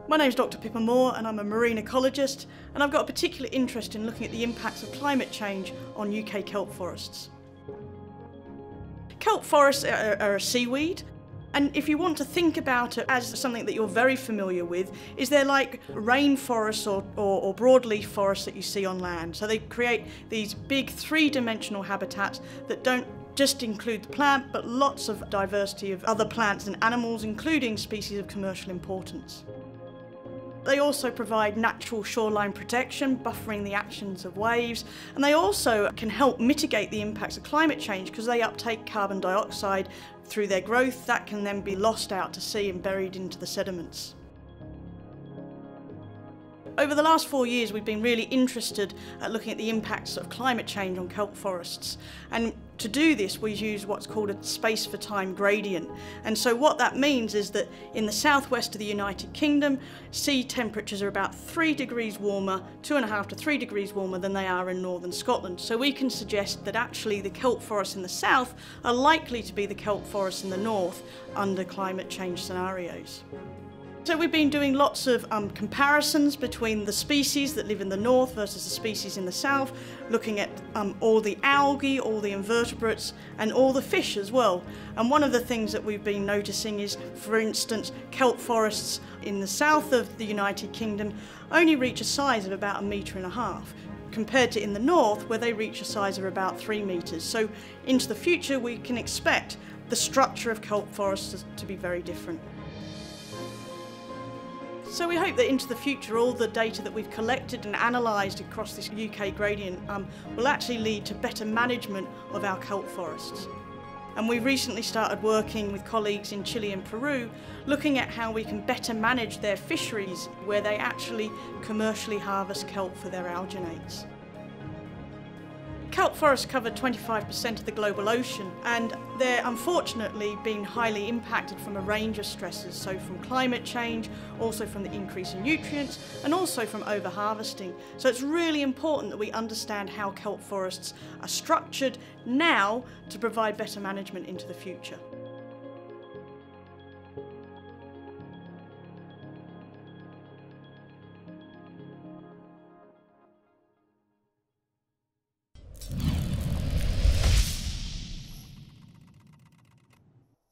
My name is Dr. Pippa Moore and I'm a marine ecologist, and I've got a particular interest in looking at the impacts of climate change on UK kelp forests. Kelp forests are a seaweed, and if you want to think about it as something that you're very familiar with, is they're like rainforests or broadleaf forests that you see on land. So they create these big three-dimensional habitats that don't just include the plant, but lots of diversity of other plants and animals, including species of commercial importance. They also provide natural shoreline protection, buffering the actions of waves, and they also can help mitigate the impacts of climate change because they uptake carbon dioxide through their growth that can then be lost out to sea and buried into the sediments. Over the last 4 years, we've been really interested at looking at the impacts of climate change on kelp forests. And to do this, we use what's called a space for time gradient. And so what that means is that in the southwest of the United Kingdom, sea temperatures are about 3 degrees warmer, 2.5 to 3 degrees warmer than they are in northern Scotland. So we can suggest that actually the kelp forests in the south are likely to be the kelp forests in the north under climate change scenarios. So we've been doing lots of comparisons between the species that live in the north versus the species in the south, looking at all the algae, all the invertebrates and all the fish as well. And one of the things that we've been noticing is, for instance, kelp forests in the south of the United Kingdom only reach a size of about 1.5 meters, compared to in the north where they reach a size of about 3 meters. So into the future we can expect the structure of kelp forests to be very different. So we hope that into the future all the data that we've collected and analysed across this UK gradient will actually lead to better management of our kelp forests. And we've recently started working with colleagues in Chile and Peru looking at how we can better manage their fisheries where they actually commercially harvest kelp for their alginates. Kelp forests cover 25% of the global ocean, and they're unfortunately being highly impacted from a range of stresses, so from climate change, also from the increase in nutrients, and also from overharvesting. So it's really important that we understand how kelp forests are structured now to provide better management into the future.